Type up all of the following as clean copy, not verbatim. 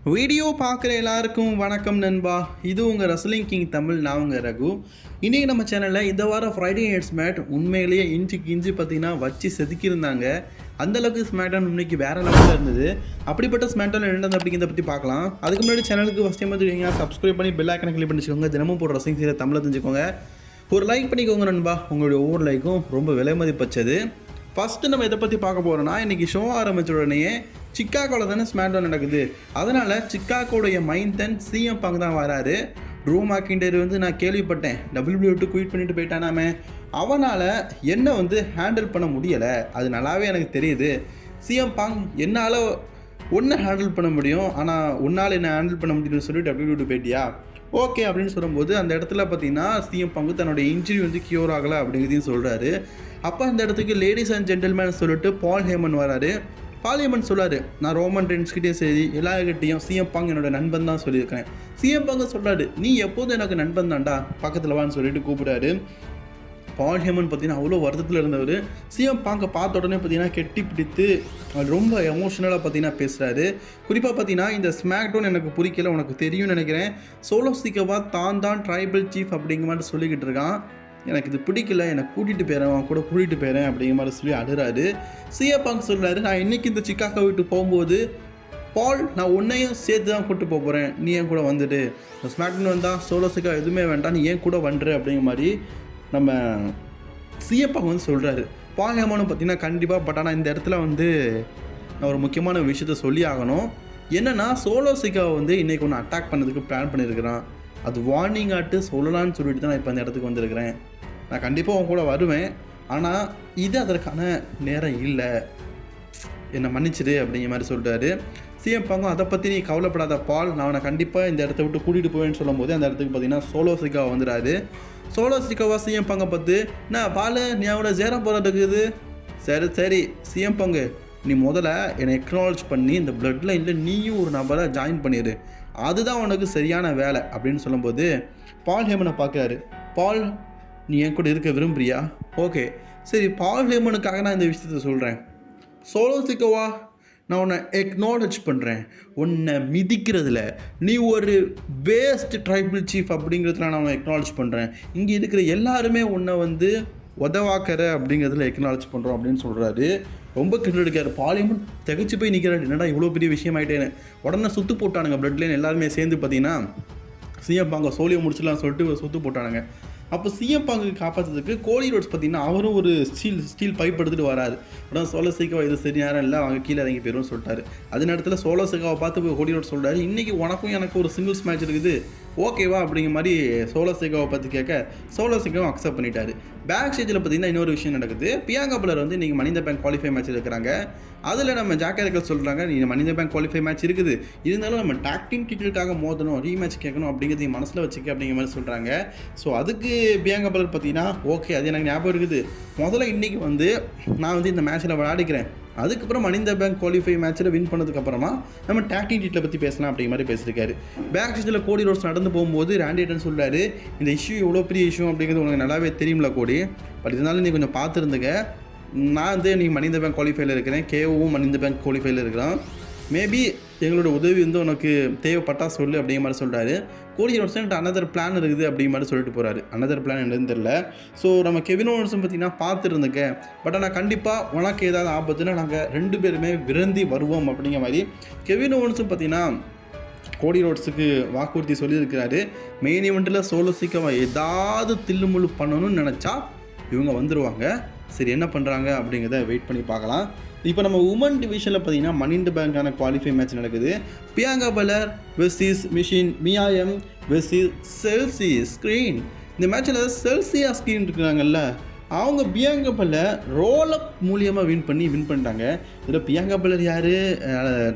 Video பார்க்குற எல்லாருக்கும் வணக்கம் நண்பா. இது உங்கள் ரெஸ்லிங் கிங் தமிழ். நான் உங்கள் ரகு. இன்றைக்கி நம்ம சேனலில் இந்த வாரம் ஃப்ரைடே நைட் ஸ்மேட் உண்மையிலேயே இஞ்சி பார்த்தீங்கன்னா வச்சு செதுக்கியிருந்தாங்க. அந்தளவுக்கு ஸ்மேக்டவுன் இன்றைக்கி வேறு லெவலில் இருந்தது. அப்படிப்பட்ட ஸ்மேக்டவுன் என்னது அப்படிங்கிறத பற்றி பார்க்கலாம். அதுக்கு முன்னாடி சேனலுக்கு ஃபஸ்ட் டைம் வந்து சப்ஸ்கிரைப் பண்ணி பெல் ஐக்கனை கிளிக் பண்ணி வச்சுக்கோங்க. தினமும் போடுற ரெஸ்லிங் சீரியல் தமிழை தெரிஞ்சுக்கோங்க. ஒரு லைக் பண்ணிக்கோங்க நண்பா. உங்களுடைய ஒவ்வொரு லைக்கும் ரொம்ப விலை மதிப்பச்சது. ஃபஸ்ட்டு நம்ம இதை பற்றி பார்க்க போகிறோன்னா, இன்றைக்கி ஷோ ஆரம்பித்த உடனே சிக்காகோவில் தானே ஸ்மேக்டவுன் நடக்குது. அதனால் சிக்காகோடைய மைந்தன் சிஎம் பங்க் தான் வராரு. ட்ரூ மேக்கின்டர் வந்து நான் கேள்விப்பட்டேன் WWE விட்டு குயிட் பண்ணிட்டு போயிட்டானாமே. அவனால் என்ன ஹேண்டில் பண்ண முடியலை, அது நல்லாவே எனக்கு தெரியுது. சிஎம் பங்க் என்னால் ஒன்றை ஹேண்டில் பண்ண முடியும், ஆனால் உன்னால் என்ன ஹேண்டில் பண்ண முடியும்னு சொல்லி WWE விட்டு போயிட்டியா ஓகே அப்படின்னு சொல்லும்போது, அந்த இடத்துல பார்த்தீங்கன்னா சிஎம் பங்கு தன்னுடைய இன்ஜுரி க்யூர் ஆகலை அப்படிங்கிறதையும் சொல்கிறாரு. அப்போ அந்த இடத்துக்கு லேடிஸ் அண்ட் ஜென்டில்மேன் சொல்லிட்டு பால் ஹேமன் வராரு. பால் ஹேமன் சொல்கிறாரு, நான் ரோமன் ரெயின்ஸ்கிட்டையும் சரி எல்லாருக்கிட்டையும் சிஎம் பங்க் என்னோட நண்பன் தான் சொல்லியிருக்கிறேன். சிஎம் பங்கு சொல்கிறாரு, நீ எப்போதும் எனக்கு நண்பன் தான்டா, பக்கத்தில் வான்னு சொல்லிட்டு கூப்பிடாரு. பால் ஹேமன் பார்த்தீங்கன்னா அவ்வளோ வருத்தத்தில் இருந்தவர். சிஎம் பங்கை பார்த்த உடனே பார்த்தீங்கன்னா கெட்டி பிடித்து ரொம்ப எமோஷனலாக பார்த்தீங்கன்னா பேசுகிறாரு. குறிப்பாக பார்த்தீங்கன்னா, இந்த ஸ்மாக்டவுன் எனக்கு பிடிக்கல, உனக்கு தெரியும்னு நினைக்கிறேன். சோலோ சிக்கவா தான் ட்ரைபல் சீஃப் அப்படிங்கிற மாதிரி சொல்லிக்கிட்டு இருக்கான். எனக்கு இது பிடிக்கல, எனக்கு கூட்டிகிட்டு போயிறேன், அவன் கூட கூட்டிகிட்டு போயிறேன் அப்படிங்கிற மாதிரி சொல்லி அழுறாரு. சிஎம் பங்க் சொல்கிறாரு, நான் இன்றைக்கி இந்த சிக்காகோ விட்டு போகும்போது பால் நான் உன்னையும் சேர்த்து தான் கூப்பிட்டு போகிறேன், நீ ஏன் கூட வந்துட்டு ஸ்மாக்டவுன் வந்தால் சோலோ சிக்கா எதுவுமே வேண்டாம், நீ ஏன் கூட வந்துரு அப்படிங்கிற மாதிரி நம்ம சிஎம் பங்க் சொல்கிறாரு. பால் ஹேமனும் பார்த்தீங்கன்னா கண்டிப்பாக, பட் ஆனால் இந்த இடத்துல நான் ஒரு முக்கியமான விஷயத்த சொல்லி ஆகணும். என்னென்னா, சோலோ சிக்காவை இன்றைக்கி ஒன்று அட்டாக் பண்ணதுக்கு பிளான் பண்ணியிருக்கிறான். அது வார்னிங் ஆட்டு சொல்லலான்னு சொல்லிட்டு தான் நான் இப்போ அந்த இடத்துக்கு வந்திருக்கிறேன். நான் கண்டிப்பாக உன் கூட வருவேன், ஆனால் இது அதற்கான நேரம் இல்லை, என்னை மன்னிச்சிடு அப்படிங்கிற மாதிரி சொல்கிறாரு. சிஎம் பங்கும் அதை பற்றி நீ கவலைப்படாத பால், நான் அவனை கண்டிப்பாக இந்த இடத்த விட்டு கூட்டிகிட்டு போவேன்னு சொல்லும் போது, அந்த இடத்துக்கு பார்த்தீங்கன்னா சோலோ சிக்காவை வந்துடாரு. சோலோ சிக்காவா சிஎம் பங்கை பார்த்து, நான் பால் நீ அவனை சேர போகிறதுக்குது. சரி சிஎம் பங்கு, நீ முதல்ல என்னை எக்னாலஜ் பண்ணி இந்த பிளட் லைனில் நீயும் ஒரு நபரை ஜாயின் பண்ணிடு, அதுதான் உனக்கு சரியான வேலை அப்படின்னு சொல்லும்போது, பால் ஹேமனை பார்க்குறாரு. பால், நீ என் கூட இருக்க விரும்புறியா? ஓகே சரி, பால் ஹேமனுக்காக நான் இந்த விஷயத்த சொல்கிறேன். சோலோ சிக்கோவா, நான் உன்னை எக்னாலஜ் பண்ணுறேன். உன்னை மிதிக்கிறதுல நீ ஒரு வேஸ்ட் ட்ரைபிள் சீஃப் அப்படிங்கிறதுல நான் உன்னை எக்னாலஜ் பண்ணுறேன். இங்கே இருக்கிற எல்லாருமே உன்னை உதவாக்கிற அப்படிங்கிறதுல எக்னாலஜ் பண்ணுறோம் அப்படின்னு சொல்கிறாரு. ரொம்ப கிட்ட எடுக்காரு. பாலியமன் திகச்சு போய் நிற்கிறாரு, என்னடா இவ்வளோ பெரிய விஷயம் ஆகிட்டேன்னு. உடனே சுற்று போட்டானுங்க பிளட் லைன் எல்லாருமே சேர்ந்து. பார்த்தீங்கன்னா சிஎம் பாங்க சோழியை முடிச்சிடலாம் சொல்லிட்டு சுற்று போட்டானுங்க. அப்போ சிஎம் பாங்கு காப்பாற்றுறதுக்கு கோலி ரோட்ஸ் பார்த்தீங்கன்னா அவரும் ஒரு ஸ்டீல் பைப் எடுத்துகிட்டு வராரு. உடனே சோலோ சிக்காவை இது சரி நேரம் இல்லை, அவங்க கீழே இறங்கி போயிடும்னு சொல்லிட்டாரு. அது நேரத்தில் சோலோ சிக்காவை பார்த்து போய் கோலி ரோட்ஸ் சொல்கிறாரு, இன்றைக்கி உனக்கும் எனக்கு ஒரு சிங்கிள்ஸ் மேட்ச் இருக்குது, ஓகேவா அப்படிங்கிற மாதிரி சோலோ சிக்காவை பற்றி கேட்க சோலோ சிக்காவும் அக்செப்ட் பண்ணிட்டாரு. பேக் ஸ்டேஜில் பார்த்தீங்கன்னா இன்னொரு விஷயம் நடக்குது. பியாங்கா பலர் இன்றைக்கி மணி இந்த பேங்க் குவாலிஃபை மேட்ச் இருக்கிறாங்க. அதில் நம்ம ஜாக்கர்கள் சொல்கிறாங்க, நீ மணி இந்த பேங்க் குவாலிஃபை மேட்ச் இருக்குது, இருந்தாலும் நம்ம டாக் டீம் டீட்டிலுக்காக மோதணும், ரீமேட்ச் கேட்கணும் அப்படிங்கிறத மனசில் வச்சுக்க அப்படிங்கிற மாதிரி சொல்கிறாங்க. ஸோ அதுக்கு பியாங்கா பலர் பார்த்தீங்கன்னா ஓகே, அது எனக்கு ஞாபகம் இருக்குது, முதல்ல இன்றைக்கி நான் இந்த மேட்ச்சில் விளையாடிக்கிறேன், அதுக்கப்புறம் மணி இந்த பேங்க் குவாலிஃபை மேட்ச்சில் வின் பண்ணதுக்கப்புறமா நம்ம டாக் டீம் டீட்டில் பற்றி பேசலாம் அப்படிங்கிற மாதிரி பேசியிருக்காரு. பேக் ஸ்டேஜில் கோடி ரோட்ஸ் நடந்து போகும்போது ராண்டிடன் சொல்கிறாரு, இந்த இஷ்யூ எவ்வளோ பெரிய இஷ்யூ அப்படிங்கிறது உனக்கு நல்லாவே தெரியும்ல கோடி, பட் இருந்தாலும் நீ கொஞ்சம் பார்த்துருந்துங்க. நான் நீ மணி இந்த பேங்க் குவாலிஃபைல இருக்கிறேன், கேவும் மணி இந்த பேங்க் குவாலிஃபைல இருக்கிறான், மேபி எங்களோட உதவி உனக்கு தேவைப்பட்டா சொல்லு அப்படிங்கிற மாதிரி சொல்கிறாரு. கோடி ரோட்ஸ் அனதர் பிளான் இருக்குது அப்படிங்கிற மாதிரி சொல்லிட்டு போகிறாரு. அனதர் பிளான் என்னன்னு தெரியல. ஸோ நம்ம கெவின் ஓவன்ஸும் பார்த்தீங்கன்னா பார்த்துருந்துங்க, பட் ஆனால் கண்டிப்பாக உனக்கு ஏதாவது ஆபத்துன்னா நாங்கள் 2 பேருமே விருந்தி வருவோம் அப்படிங்கிற மாதிரி கெவின் ஓவன்ஸும் பார்த்தீங்கன்னா கோடி ரோட்ஸுக்கு வாக்குறுதி சொல்லியிருக்கிறாரு. மெயின் ஈவெண்ட்டில் சோலோ சிக்காவை ஏதாவது தில்லுமுள்ளு பண்ணணும்னு நினச்சா இவங்க வந்துடுவாங்க. சரி, என்ன பண்ணுறாங்க அப்படிங்கிறத வெயிட் பண்ணி பார்க்கலாம். இப்போ நம்ம உமன் டிவிஷனில் பார்த்தீங்கன்னா மணி இந்த பேங்கான குவாலிஃபை மேட்ச் நடக்குது. Bianca Belair versus Michin Mia Yim versus Chelsea Green. இந்த மேட்ச்சில் செல்சியா ஸ்க்ரீன் இருக்கிறாங்கல்ல, அவங்க பியாங்கா பலர் ரோல் அப் மூலியமாக வின் பண்ணிட்டாங்க. இதில் பியாங்கா பலர் யார்,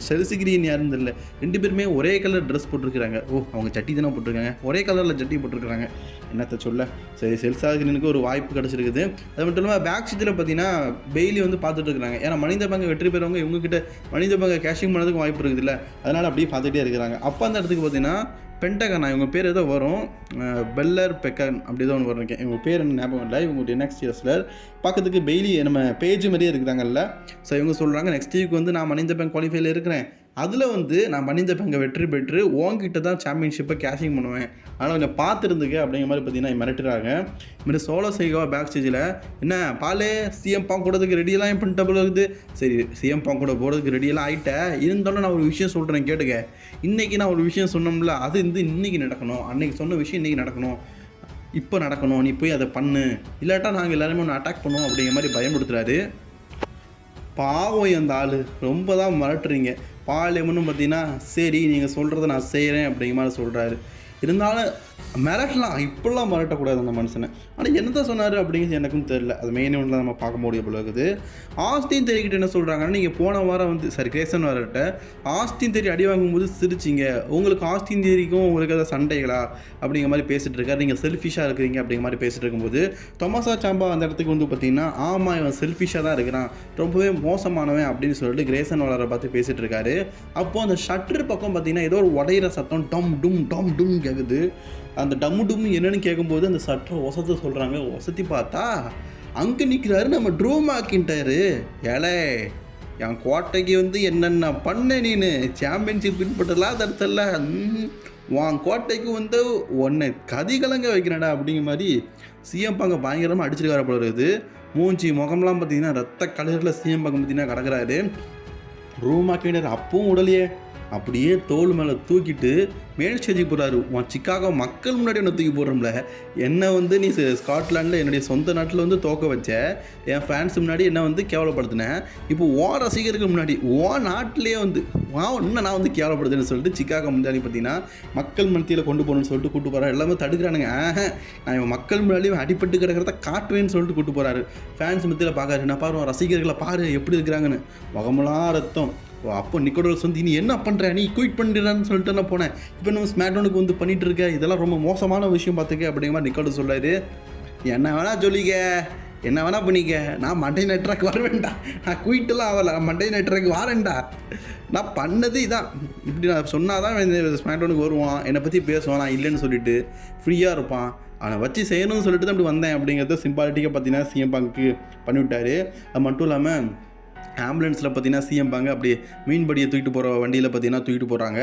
செல்சி கிரீன் யாருன்னு தெரியல, 2 பேருமே ஒரே கலர் ட்ரெஸ் போட்டிருக்கிறாங்க. அவங்க சட்டி தானே போட்டிருக்காங்க, ஒரே கலரில் சட்டி போட்டிருக்கிறாங்க, என்னத்தை சொல்ல. சரி, செல்சா கிரீனுக்கு ஒரு வாய்ப்பு கிடச்சிருக்குது. அது மட்டும் இல்லாமல் பேக் சீட்டில் பார்த்தீங்கன்னா பெய்லி பார்த்துட்டு இருக்கிறாங்க. ஏன்னா மனித பேங்கை வெற்றி பெறவங்க இவங்ககிட்ட மனித பேங்கை கேஷிங் பண்ணதுக்கு வாய்ப்பு இருக்குது இல்லை, அதனால் அப்படியே பார்த்துட்டே இருக்கிறாங்க. அப்போ அந்த இடத்துக்கு பார்த்தீங்கன்னா பென்டகனா, இவங்க பேர் ஏதோ வரும், பெல்லர் பெக்கன் அப்படி தான் ஒன்று வரும், இவங்க பேர் என்ன ஞாபகம் இல்லை. இவங்க நெக்ஸ்ட் இயர்ஸில் பார்க்கறதுக்கு பெய்லி நம்ம பேஜ் மாதிரியே இருக்கிறாங்கல்ல. ஸோ இவங்க சொல்கிறாங்க, நெக்ஸ்ட் வீக் நான் மணி இந்த பேங்க் குவாலிஃபைல இருக்கிறேன், அதில் வந்து நான் மனித பேங்கை வெற்றி பெற்று உன்கிட்ட தான் சாம்பியன்ஷிப்பை கேஷிங் பண்ணுவேன், அதனால் கொஞ்சம் பார்த்துருந்துக்க அப்படிங்கிற மாதிரி பார்த்தீங்கன்னா மிரட்டுறாங்க. இதுமாதிரி சோலோ சைகோவா பேக் ஸ்டேஜில் என்ன பாலே சிஎம் பாங்க் கூடதுக்கு ரெடியெல்லாம் பண்ணிட்ட போல இருக்குது. சரி சிஎம் பாங்க் கூட போகிறதுக்கு ரெடியெல்லாம் ஆகிட்டேன், இருந்தாலும் நான் ஒரு விஷயம் சொல்கிறேன் கேட்டுக்க. இன்றைக்கி நான் ஒரு விஷயம் சொன்னோம்ல, அது வந்து இன்றைக்கி நடக்கணும், அன்றைக்கி சொன்ன விஷயம் இன்றைக்கி நடக்கணும், இப்போ நடக்கணும், நீ போய் அதை பண்ணு, இல்லாட்டா நாங்கள் எல்லாருமே ஒன்று அட்டாக் பண்ணுவோம் அப்படிங்கிற மாதிரி பயமுடுத்துறாரு. பாவம் அந்த ஆள் ரொம்ப தான் மிரட்டுறீங்க. பாலியம்னு பார்த்தீங்கன்னா சரி நீங்கள் சொல்கிறத நான் செய்கிறேன் அப்படிங்கிற மாதிரி சொல்கிறாரு. இருந்தாலும் மிரட்டலாம், இப்படிலாம் மிரட்டக்கூடாது அந்த மனுஷனை. ஆனால் என்ன தான் சொன்னார் அப்படிங்கிறது எனக்கும் தெரில. அது மெயின் ஒன்றில் நம்ம பார்க்க முடியும் போல இருக்குது. ஆஸ்டின் தெரிக்கிட்ட என்ன சொல்கிறாங்கன்னா, நீங்கள் போன வாரம் வந்து கிரேசன் வரட்ட ஆஸ்டின் தேரி அடி வாங்கும்போது சிரிச்சிங்க, உங்களுக்கு ஆஸ்டின் தேரிக்கும் உங்களுக்கு அதை சண்டைகளா அப்படிங்கிற மாதிரி பேசிகிட்டு இருக்காரு, நீங்கள் செல்ஃபிஷாக இருக்கிறீங்க அப்படிங்கிற மாதிரி பேசிகிட்டு இருக்கும்போது தொமாசா சாம்பா அந்த இடத்துக்கு வந்து பார்த்தீங்கன்னா ஆமாம் இவன் செல்ஃபிஷாக தான் இருக்கிறான், ரொம்பவே மோசமானவன் அப்படின்னு சொல்லிட்டு கிரேசன் வாலரை பார்த்து பேசிகிட்டு இருக்காரு. அப்போது அந்த ஷட்டர் பக்கம் பார்த்தீங்கன்னா ஏதோ ஒரு உடையிற சத்தம் டம் டும் கேட்குது. அந்த டம்மு டும்மு என்னென்னு கேட்கும்போது அந்த சட்டை ஒசத்தை சொல்கிறாங்க. ஒசத்தி பார்த்தா அங்கே நிற்கிறாரு நம்ம ட்ரூ மேக்கின்டையரு. ஏலே என் கோட்டைக்கு வந்து என்னென்ன பண்ண நீனு சாம்பியன்ஷிப் வின் பண்ணலாம் தடுத்தல, உன் கோட்டைக்கு வந்து உன்னை கதிகலங்க வைக்கிறேன்டா அப்படிங்கிற மாதிரி சிஎம் பாங்க பயங்கரமாக அடிச்சிருக்காரு போல இருக்குது. மூஞ்சி முகம்லாம் பார்த்தீங்கன்னா ரத்த கலரில் சிஎம் பாங்க பார்த்தீங்கன்னா கிடக்கிறாரு. ட்ரூ மேக்கின்டையர் அப்பவும் உடலையே அப்படியே தோல் மேலே தூக்கிட்டு மேல் ஸ்டேஜுக்கு போகிறாரு. உன் சிக்காகோ மக்கள் முன்னாடி ஒன்று தூக்கி போடுறோம்ல, என்னை வந்து நீ ஸ்காட்லாண்டில் என்னுடைய சொந்த நாட்டில் வந்து தோக்க வச்ச, என் ஃபேன்ஸ் முன்னாடி என்னை வந்து கேவலப்படுத்தினேன், இப்போ ஓ ரசிகருக்கு முன்னாடி ஓ நாட்டிலே வந்து இன்னும் நான் வந்து கேவலப்படுத்துன்னு சொல்லிட்டு சிக்காகோ முன்னாடி பார்த்தீங்கன்னா மக்கள் மத்தியில் கொண்டு போகணும்னு சொல்லிட்டு கூட்டு போகிறாரு. எல்லாமே தடுக்கிறானுங்க. நான் இவன் மக்கள் முன்னாடியும் அடிப்பட்டு கிடக்கிறத காட்டுவேன்னு சொல்லிட்டு கூட்டு போகிறாரு. ஃபேன்ஸ் மத்தியில் பார்க்காரு, நான் பாரு ரசிகர்களை பாரு எப்படி இருக்கிறாங்கன்னு, முகமெல்லாம் ரத்தம். அப்போ நிக்கோடல்ஸ் வந்து நீ என்ன பண்ணுற, நீ குயிட் பண்ணிடுறான்னு சொல்லிட்டு நான் போனேன், இப்போ நம்ம ஸ்மாக்டவுனுக்கு வந்து பண்ணிகிட்டு இருக்க, இதெல்லாம் ரொம்ப மோசமான விஷயம் பார்த்துக்க அப்படிங்கிற மாதிரி நிக்கோடல்ஸ் சொல்கிறாரு. என்ன வேணால் சொல்லிக்க, என்ன வேணால் பண்ணிக்க, நான் மண்டே நெட்ராக்கு வரவேண்டா, நான் குயிட்டெல்லாம் ஆகலை, மண்டே நெட்ராக்கு வரேன்டா, நான் பண்ணது இதான், இப்படி நான் சொன்னால் தான் ஸ்மாக்டவுனுக்கு வருவான், என்னை பற்றி பேசுவான், நான் இல்லைன்னு சொல்லிட்டு ஃப்ரீயாக இருப்பான், அவனை வச்சு செய்யணும்னு சொல்லிட்டு தான் அப்படி வந்தேன் அப்படிங்கிறத சிம்பாலிட்டிக்காக பார்த்தீங்கன்னா சிஎம் பாங்க்கு பண்ணிவிட்டார். அது மட்டும் இல்லாமல் ஆம்புலன்ஸில் பார்த்தீங்கன்னா சிஎம் பாங்க அப்படியே மீன்படியை தூக்கிட்டு போகிற வண்டியில் பார்த்தீங்கன்னா தூக்கிட்டு போகிறாங்க.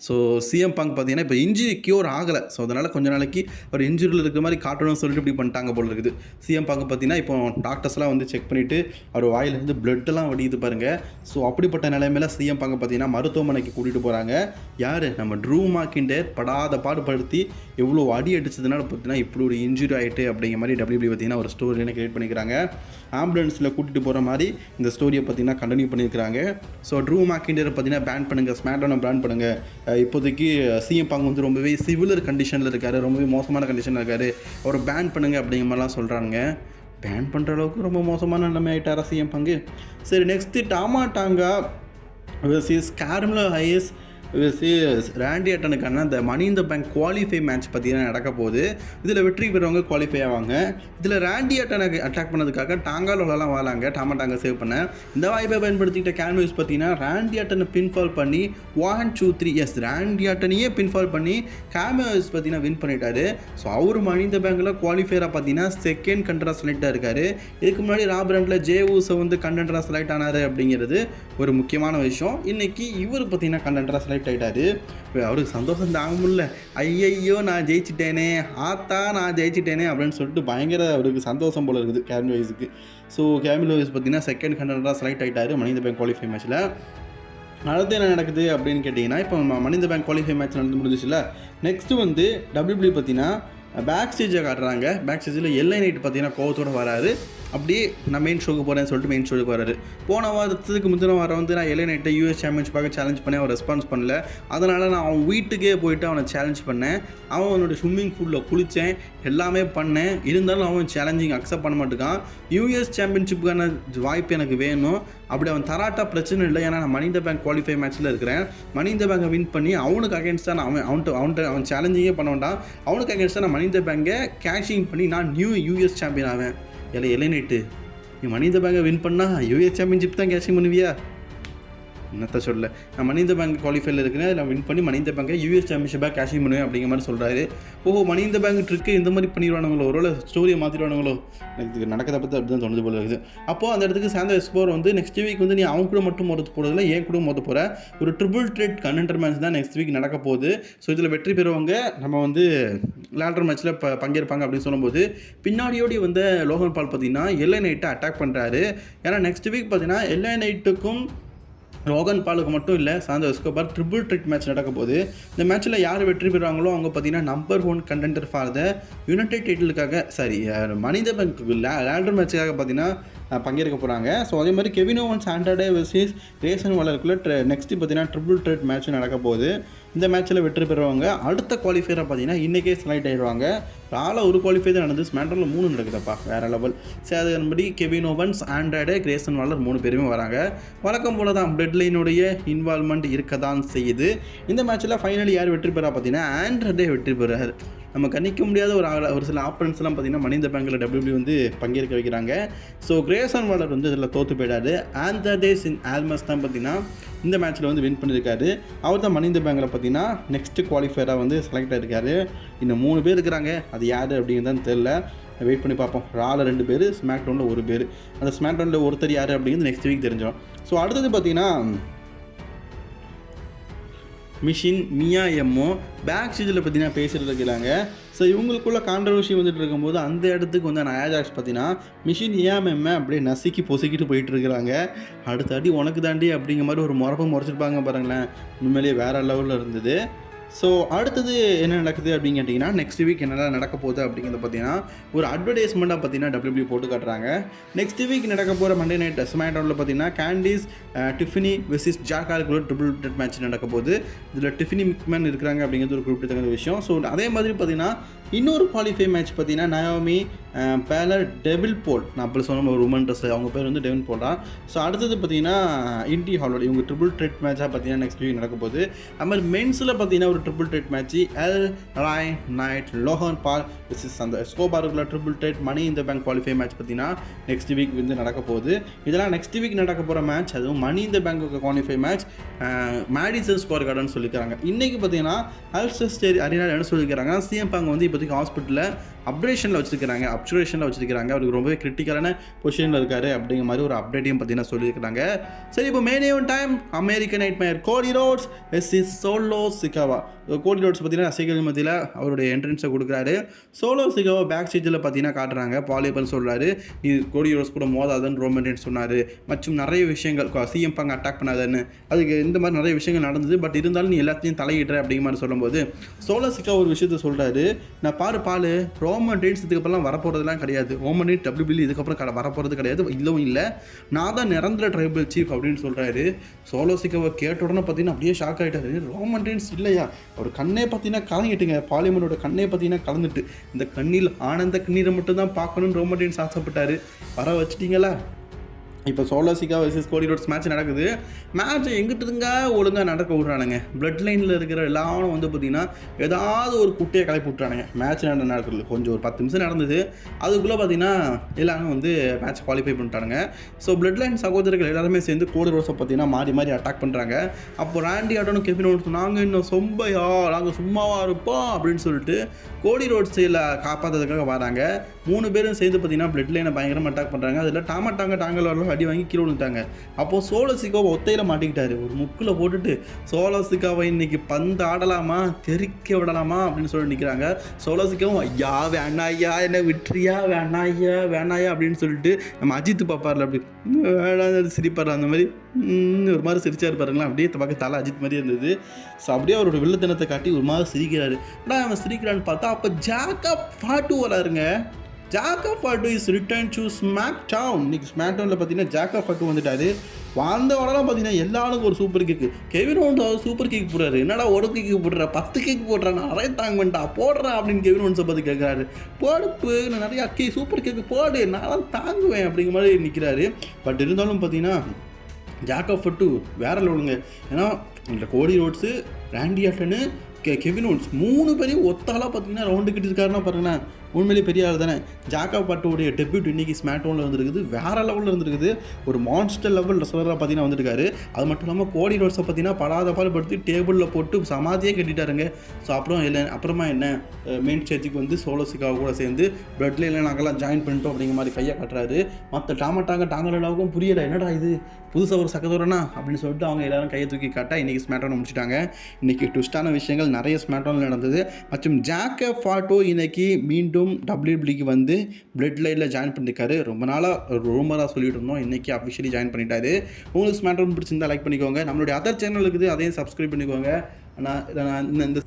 ஸோ சிஎம் பாங்க் பார்த்தீங்கன்னா இப்போ இன்ஜுரி க்யூர் ஆகலை, ஸோ அதனால் கொஞ்ச நாளைக்கு ஒரு இன்ஜுரியில் இருக்கிற மாதிரி காட்டணும்னு சொல்லிட்டு இப்படி பண்ணிட்டாங்க போல இருக்குது. சிஎம் பாங்க் பார்த்தீங்கன்னா இப்போ டாக்டர்ஸ்லாம் வந்து செக் பண்ணிவிட்டு அவர் வாயிலேருந்து பிளட்டெல்லாம் வடியுது பாருங்கள். ஸோ அப்படிப்பட்ட நிலைமையில் சிஎம் பாங்க பார்த்தீங்கன்னா மருத்துவமனைக்கு கூட்டிகிட்டு போகிறாங்க. யார் நம்ம ட்ரூ மேக்கின்டையர் படாத பாடுபடுத்தி எவ்வளோ அடி அடிச்சதுனால பார்த்தீங்கன்னா இப்படி ஒரு இன்ஜுரி ஆகிட்டு அப்படிங்கிற மாதிரி டபிள்யூபிள்யூ பார்த்தீங்கன்னா ஒரு ஸ்டோரியை கிரியேட் பண்ணிக்கிறாங்க. ஆம்புலன்ஸில் கூட்டிகிட்டு போகிற மாதிரி இந்த ஸ்டோரியை பார்த்தீங்கன்னா கண்டினியூ பண்ணியிருக்கிறாங்க. ஸோ ட்ரூ மேக்கின்டையர் பார்த்தீங்கன்னா பேன் பண்ணுங்கள், ஸ்மாக்டவுனை பேன் பண்ணுங்கள். இப்போதைக்கு சிஎம் பாங்க் வந்து ரொம்பவே சிவிலர் கண்டிஷனில் இருக்கார், ரொம்பவே மோசமான கண்டிஷனில் இருக்கார், அவரை பேன் பண்ணுங்கள் அப்படிங்கிற மாதிரிலாம் சொல்கிறாங்க. பேன் பண்ணுற அளவுக்கு ரொம்ப மோசமான நிலைமை ஆகிட்டாரா சிஎம் பாங்கு. சரி, நெக்ஸ்ட்டு டாமா டாங்கா வெர்சஸ் கார்மெலோ ஹையஸ் ராண்டி ஆர்டனுக்கான அந்த மணி இன் த பேங்க் குவாலிஃபை மேட்ச் பார்த்தீங்கன்னா நடக்க போகுது. இதில் வெற்றி பெறவங்க குவாலிஃபை ஆவாங்க. இதில் ராண்டி ஆர்டனுக்கு அட்டாக் பண்ணதுக்காக டாங்காலோலாம் வாழாங்க, டாமா டாங்கா சேவ் பண்ண. இந்த வாய்ப்பை பயன்படுத்திக்கிட்ட கேன்வஸ் பார்த்தீங்கன்னா ராண்டி ஆர்டனை பின்ஃபால் பண்ணி 1 2 3 ராண்டி ஆர்டனையே பின்ஃபால் பண்ணி கேன்வஸ் பார்த்தீங்கன்னா வின் பண்ணிட்டாரு. ஸோ அவர் மணி இன் த பேங்கில் குவாலிஃபையராக பார்த்தீங்கன்னா செகண்ட் கண்டராக செலக்டாக இருக்கார். இதுக்கு முன்னாடி ராபரண்டில் ஜேவூஸை வந்து கண்டென்டராக செலக்ட் ஆனார் அப்படிங்கிறது ஒரு முக்கியமான விஷயம். இன்றைக்கி இவர் பார்த்தீங்கன்னா கண்டென்டராக செலக்ட் ஆகிட்டாரு. அவருக்கு சந்தோஷம் தாங்க முடியல, ஐயையோ நான் ஜெயிச்சிட்டேனே, ஆத்தா நான் ஜெயிச்சிட்டேனே அப்படின்னு சொல்லிட்டு பயங்கர அவருக்கு சந்தோஷம் போல இருக்குது கேமிலோ ஹையஸுக்கு. ஸோ கேமிலோ ஹையஸ் பார்த்தீங்கன்னா செகண்ட் கண்டென்டராக செலக்ட் ஆகிட்டாரு மணி இன் த பேங்க் குவாலிஃபை மேட்ச்சில். அடுத்து என்ன நடக்குது அப்படின்னு கேட்டிங்கன்னா, இப்போ மணி இன் த பேங்க் குவாலிஃபை மேட்ச் நடந்து முடிஞ்சிச்சுல, நெக்ஸ்ட்டு வந்து டபிள்யூபிள்யூ பார்த்தீங்கன்னா பேக் ஸ்டேஜை காட்டுறாங்க. பேக் ஸ்டேஜில் எல்ஐ நைட் பார்த்தீங்கன்னா கோவத்தோடு வராரு. அப்படியே நான் மெயின் ஷோக்கு போகிறேன்னு சொல்லிட்டு மெயின் ஷோக்கு வராரு. போன வாரத்துக்கு முந்தின வாரம் வந்து நான் எல்ஐ நைட்டை யூஎஸ் சாம்பியன்ஷிப்பாக சேலஞ்ச் பண்ணேன், அவன் ரெஸ்பான்ஸ் பண்ணல. அதனால் நான் அவன் வீட்டுக்கே போயிட்டு அவனை சேலஞ்ச் பண்ணேன். அவனோட ஸ்விம்மிங் பூலில் குளித்தேன், எல்லாமே பண்ணேன். இருந்தாலும் அவன் சேலஞ்சிங் அக்செப்ட் பண்ண மாட்டேங்கான். யூஎஸ் சாம்பியன்ஷிப்புக்கான வாய்ப்பு எனக்கு வேணும், அப்படி அவன் தராட்டா பிரச்சனை இல்லை, ஏன்னா நான் மணி இன் த பேங்க் குவாலிஃபை மேட்ச்சில் இருக்கிறேன். மணி இன் த பேங்கை வின் பண்ணி அவனுக்கு அகேன்ஸ்டாக நான் அவன் சேலஞ்சிங்கே பண்ண வேண்டாம், அவனுக்கு அகேன்ஸ்டாக நான் மணி இன் த பேங்கை கேஷிங் பண்ணி நான் நியூ யூஎஸ் சாம்பியன் ஆவேன். எல்ஐ நைட்டு நீ மணி இன் த பேங்கை வின் பண்ணால் யூஎஸ் சாம்பியன்ஷிப் தான் கேஷிங் பண்ணுவியா? என்னத்த சொல்ல, நான் மணி இந்த பேங்க் குவாலிஃபைல இருக்கிறேன், நான் வின் பண்ணி மணி இந்த பேங்கை யூஎஸ் சாம்பியன்ஷிப்பாக கேஷிங் பண்ணுவேன் அப்படிங்கிற மாதிரி சொல்கிறாரு. ஓஹோ, மணி இந்த பேங்க் ட்ரிக்கு இந்த மாதிரி பண்ணிடுவானுங்களோ, ஒருவேளை ஸ்டோரியை மாற்றிடுவானுங்களோ, எனக்கு நடக்கிறத பற்றி அப்படி தான் தோணுது போல இருக்குது. அப்போது அந்த இடத்துக்கு சாந்தோ எஸ்கோபார் வந்து நெக்ஸ்ட் வீக் வந்து நீ அவங்க கூட மட்டும் மோத போகிறதில்ல, ஏன் கூட மோத போகிற ஒரு ட்ரிபிள் த்ரெட் கண்டெண்டர் மேட்ச் தான் நெக்ஸ்ட் வீக் நடக்க போகுது. ஸோ இதில் வெற்றி பெறுவங்க நம்ம வந்து லேடர் மேட்ச்சில் பங்கேற்பாங்க அப்படின்னு சொல்லும்போது பின்னாடியோடி வந்து லோகன் பால் பார்த்தீங்கன்னா எல்ஏ நைட்டை அட்டாக் பண்ணுறாரு. ஏன்னா நெக்ஸ்ட் வீக் பார்த்தீங்கன்னா எல்ஏ நைட்டுக்கும் லோகன் பாலுக்கு மட்டும் இல்லை, Santos Escobar triple threat match நடக்க போகுது. இந்த மேட்ச்சில் யார் வெற்றி பெறுவாங்களோ அவங்க பார்த்தீங்கன்னா number 1 contender for the United டைட்டிலுக்காக மணி இந்த பேங்க் லேடர் மேட்சுக்காக பார்த்தீங்கன்னா பங்கேற்க போகிறாங்க. ஸோ அதே மாதிரி Kevin Owens Andrade versus Grayson வாலருக்குள்ளே நெக்ஸ்ட்டு பார்த்தீங்கன்னா ட்ரிபிள் த்ரெட் மேட்ச் நடக்க போகுது. இந்த மேட்ச்சில் வெற்றி பெறுவாங்க அடுத்த குவாலிஃபையராக பார்த்தீங்கன்னா இன்றைக்கே செலக்ட் ஆகிடுவாங்க. ஒரு குவாலிஃபை தான் நடந்து, ஸ்மாண்டரில் 3 நடக்குதுப்பா, வேறு லெவல். சரி, அதுபடி கெவின் ஓவன்ஸ், ஆண்ட்ராய்டு, கிரேசன் வாலர் 3 பேருமே வராங்க. வழக்கம் போல தான் பிளட் லைனுடைய இன்வால்மெண்ட் இருக்க தான் செய்யுது. இந்த மேட்ச்சில் ஃபைனலி யார் வெற்றி பெறா பார்த்தீங்கன்னா ஆண்ட்ராய்டே வெற்றி பெறாரு. நம்ம கணிக்க முடியாத ஒரு சில ஆப்பரன்ஸ்லாம் பார்த்தீங்கன்னா மணி இந்த பேங்கில் WWE வந்து பங்கேற்க வைக்கிறாங்க. ஸோ கிரேசன் வாலர் வந்து இதில் தோற்று போயிடாரு. ஆண்ட்ராய்டேஸ் இன் ஆல்மஸ் தான் பார்த்தீங்கன்னா இந்த மேட்ச்சில் வந்து வின் பண்ணியிருக்காரு. அவர் தான் மணி இந்த பேங்கில் பார்த்தீங்கன்னா நெக்ஸ்ட் குவாலிஃபையராக வந்து செலக்ட் ஆகிருக்காரு. இன்னும் 3 பேர் இருக்கிறாங்க, அது யார் அப்படிங்கிறதான் தெரில, வெயிட் பண்ணி பார்ப்போம். ராவில் 2 பேர், ஸ்மாக் டவுனில் 1 பேர். அந்த ஸ்மாக் டவுனில் ஒருத்தர் யார் அப்படிங்கிறது நெக்ஸ்ட் வீக் தெரிஞ்சிடும். ஸோ அடுத்தது பார்த்தீங்கன்னா மிஷின் மியா எம்மோ பேக் ஸ்டேஜில் பார்த்தீங்கன்னா பேசிகிட்டு இருக்கிறாங்க. ஸோ இவங்களுக்குள்ள கான்ட்ரவர்சி வந்துட்டு இருக்கும்போது அந்த இடத்துக்கு வந்து ஆயாக்ஸ் பார்த்தீங்கன்னா மிஷின் ஏஎம்எம்மை அப்படியே நசுக்கி பொசுக்கிட்டு போயிட்டு இருக்கிறாங்க. அடுத்த அடி உனக்கு தாண்டி அப்படிங்கிற மாதிரி ஒரு முறைச்சிருப்பாங்க பாருங்களேன், உண்மையிலேயே வேறு லெவலில் இருந்தது. ஸோ அடுத்தது என்ன நடக்குது அப்படின்னு கேட்டிங்கன்னா நெக்ஸ்ட் வீக் என்னெல்லாம் நடக்க போகுது அப்படிங்கிறத பார்த்தீங்கன்னா ஒரு அட்வர்டைஸ்மெண்ட்டாக பார்த்தீங்கன்னா WWE போட்டு காட்டுறாங்க. நெக்ஸ்ட் வீக் நடக்க போகிற மண்டே நைட் ஸ்மாக்டவுனில் பார்த்தீங்கன்னா candies டிஃபினி versus ஜாக்காருக்குள்ள triple threat match நடக்க போகுது. இதில் டிஃபினி மிக்மேன் இருக்கிறாங்க அப்படிங்கிறது ஒரு குறிப்பிட்டத்தக்க விஷயம். ஸோ அதே மாதிரி பார்த்தீங்கன்னா இன்னொரு குவாலிஃபை மேட்ச் பார்த்தீங்கன்னா நயோமி பேலர் டெவில் போல், நான் அப்படி சொன்ன ஒரு உமன் ட்ரெஸ், அவங்க பேர் வந்து டெவில் போல் தான். ஸோ அடுத்தது பார்த்தீங்கன்னா இண்டி ஹாலோட இவங்க ட்ரிபிள் த்ரெட் மேட்சாக பார்த்தீங்கன்னா நெக்ஸ்ட் வீக் நடக்க போகுது. அது மாதிரி மென்ஸில் பார்த்தீங்கன்னா ஒரு ட்ரிபிள் த்ரெட் மேட்ச் எல் ராய் நைட் லோகன் பால் விசஸ் அந்த எஸ்கோபாருக்குள்ள triple threat money in the bank qualify match பார்த்தீங்கன்னா நெக்ஸ்ட் வீக் வந்து நடக்க போகுது. இதெல்லாம் நெக்ஸ்ட் வீக் நடக்க போகிற மேட்ச். அதுவும் மணி இந்த பேங்க்கு qualify match Madison Square Garden சொல்லிக்கிறாங்க. இன்றைக்கி பார்த்தீங்கன்னா அல்சஸ்டேரி அரினா என்ன சொல்லிக்கிறாங்க, சிஎம் பேங்க் வந்து இப்போதைக்கு ஹாஸ்பிட்டலில் அப்ரேஷனில் வச்சுருக்கிறாங்க. அவருக்கு ரொம்பவே கிரிட்டிக்கலான பொசிஷனில் இருக்கார் அப்படிங்கிற மாதிரி ஒரு அப்டேட்டையும் பார்த்தீங்கன்னா சொல்லியிருக்கிறாங்க. சரி, இப்போ main event time American nightmare Cody Rhodes versus Solo Sikoa. Cody Rhodes பார்த்தீங்கன்னா ரசிகர்கள் மத்தியில் அவருடைய என்ட்ரன்ஸை கொடுக்குறாரு. சோலோ சிகாவா பேக் ஸ்டேஜில் பார்த்தீங்கன்னா காட்டுறாங்க. பாலியப்பன் சொல்கிறாரு, நீ கோடி ரோட்ஸ் கூட மோதாதன்னு ரோமன் சொன்னார், மற்றும் நிறைய விஷயங்கள் சிஎம் பங்கு அட்டாக் பண்ணாதன்னு, அதுக்கு இந்த மாதிரி நிறைய விஷயங்கள் நடந்தது. பட் இருந்தாலும் நீ எல்லாத்தையும் தலையிடுற அப்படிங்கிற மாதிரி சொல்லும்போது சோலோ சிகாவா ஒரு விஷயத்த சொல்கிறாரு, நான் பால் ரோமன் ரெயின்ஸ் இதுக்கப்புறம் வரப்போகிறதுலாம் கிடையாது, ரோமன் ரெயின்ஸ் WWE இதுக்கப்புறம் வரப்போகிறது கிடையாது, இல்லவும் இல்லை, நான் தான் நிரந்தர ட்ரைபல் சீஃப் அப்படின்னு சொல்கிறாரு. சோலோ சிகாவா கேட்ட உடனே பார்த்தீங்கன்னா அப்படியே ஷாக் ஆகிட்டாரு. ரோமன் ரெயின்ஸ் இல்லையா, அவர் கண்ணே பார்த்தீங்கன்னா கலங்கிட்டுங்க, பார்லிமெண்டோட கண்ணே பார்த்தீங்கன்னா கலந்துட்டு, இந்த கண்ணில் ஆனந்த கண்ணீரை மட்டும் தான் பார்க்கணுன்னு ரோமன் ரெயின்ஸ் ஆசைப்பட்டார். வர வச்சுட்டிங்களா? இப்போ சோலோ சிகாவா வெர்சஸ் கோடி ரோட்ஸ் மேட்ச் நடக்குது. மேட்ச்சை எங்கிட்டுங்க ஒழுங்காக நடக்க விட்றானுங்க. பிளட் லைனில் இருக்கிற எல்லாரும் வந்து பார்த்திங்கன்னா ஏதாவது ஒரு குட்டையை கிளப்பி விட்றானுங்க. மேட்ச் நடக்கிறது கொஞ்சம் ஒரு 10 நிமிஷம் நடந்தது, அதுக்குள்ளே பார்த்திங்கன்னா எல்லாரும் வந்து மேட்ச் குவாலிஃபை பண்ணிட்டானுங்க. ஸோ பிளட் லைன் சகோதரர்கள் எல்லாருமே சேர்ந்து கோடி ரோட்ஸை பார்த்திங்கன்னா மாறி அட்டாக் பண்ணுறாங்க. அப்போ ராண்டி ஆட்டனும் கெவின் ஓவன்ஸ் நாங்கள் இன்னும் சொம்பையா, நாங்கள் சும்மாவாக இருப்போம் அப்படின்னு சொல்லிட்டு கோடி ரோட்ஸில் காப்பாற்றுறதுக்காக வராங்க. 3 பேரும் சேர்ந்து பார்த்திங்கன்னா பிளட் லைனை பயங்கரமாக அட்டாக் பண்ணுறாங்க. அதில் டாங்கல் வரலாம் அடி வாங்கி கீழே விழுந்துட்டாங்க. அப்போது சோலோ சிகாவா ஒத்தையில் மாட்டிக்கிட்டாரு. ஒரு முக்கில் போட்டுட்டு சோலோ சிகாவா இன்னைக்கு பந்து ஆடலாமா, தெரிக்க விடலாமா அப்படின்னு சொல்லி நிற்கிறாங்க. சோலோ சிகாவும் ஐயா வேணாயா, என்ன விட்டுறியா, வேணாயா அப்படின்னு சொல்லிட்டு நம்ம அஜித் பார்ப்பார்ல அப்படி வேணாம் சிரிப்பார், அந்த மாதிரி ஒரு மாதிரி சிரிச்சா இருப்பாருங்களா, அப்படியே பார்க்க தலை அஜித் மாதிரி இருந்தது. ஸோ அப்படியே அவரோட வில்லத்தனத்தை காட்டி ஒரு மாதிரி சிரிக்கிறாரு. ஆனால் அவன் சிரிக்கிறான்னு பார்த்தா அப்போ ஜாக்கப் ஃபாட்டு வராருங்க. Jacob Fatu is return to SmackDown. இன்னைக்கு ஸ்மாக் டவுனில் பார்த்தீங்கன்னா ஜாக்கப் ஃபாட்டு வந்துட்டாரு. வந்த உடனே பார்த்தீங்கன்னா எல்லாருக்கும் ஒரு super kick. Kevin Owens super kick போடுறாரு. என்னடா ஒரு கிக்கு போடுற, 10 கிக் போடுறா, நிறைய தாங்க வேண்டாம் போடுறா அப்படின்னு கெவின் ஓவன்ஸை பார்த்து கேட்குறாரு. போடுப்பு, நான் நிறையா சூப்பர் கிக்கு போடு, நான் தாங்குவேன் அப்படிங்கிற மாதிரி நிற்கிறாரு. பட் இருந்தாலும் பார்த்தீங்கன்னா ஜாக்கப் ஃபாட்டு வேற லெவலுங்க. ஏன்னா இந்த கோடி ரோட்ஸு, ராண்டி ஆட்டனு, கெவின் ஓவன்ஸ் 3 பேரையும் ஒத்தாலாக பார்த்தீங்கன்னா ரவுண்டு கிட்டு இருக்காருன்னா பாருங்கண்ணா, உண்மையிலேயே பெரிய ஆள் தானே. ஜாக்கப் பாட்டோடைய டெபியூட் இன்னைக்கு ஸ்மாக்டவுனில் வந்துருக்குது. வேறு லெவலில் இருந்திருக்குது. ஒரு மான்ஸ்டர் லெவல் ரெஸ்லராக பார்த்தீங்கன்னா வந்துருக்காரு. அது மட்டும் இல்லாமல் கோடி ரோட்ஸை பார்த்தீங்கன்னா படாத பாடுபடுத்தி டேபிளில் போட்டு சமாதியே கட்டிட்டாருங்க. ஸோ அப்புறமா என்ன மெயின் ஸ்டேஜுக்கு வந்து சோலோ சிக்காவை கூட சேர்ந்து பிளட் லைனில் நாங்கள்லாம் ஜாயின் பண்ணிட்டோம் அப்படிங்கிற மாதிரி கையை காட்டுறாரு. மற்ற டாங்கலாவுக்கும் புரியலை, என்னடா இது புதுசாக ஒரு சக்கதோரனா அப்படின்னு சொல்லிட்டு அவங்க எல்லாரும் கையை தூக்கி காட்டா இன்றைக்கி ஸ்மாக்டவுன் முடிச்சிட்டாங்க. இன்றைக்கி ட்விஸ்டான விஷயங்கள் நிறைய ஸ்மாக்டவுனில் நடந்தது. மற்றும் ஜாக்கப் பாட்டோ இன்னைக்கு மீண்டும் WWE வந்து பிளட் லைனில் ஜாயின் பண்ணியிருக்காரு. ரொம்ப நாளாக ரூமராக சொல்லிட்டு இருந்தோம், இன்றைக்கி அஃபிஷியலி ஜாயின் பண்ணிட்டாரு. உங்களுக்கு ஸ்மாக்டவுன் பிடிச்சிருந்தா லைக் பண்ணிக்கோங்க. நம்மளுடைய அதர் சேனல் இருக்குது, அதையும் சப்ஸ்கிரைப் பண்ணிக்கோங்க. ஆனால் இந்த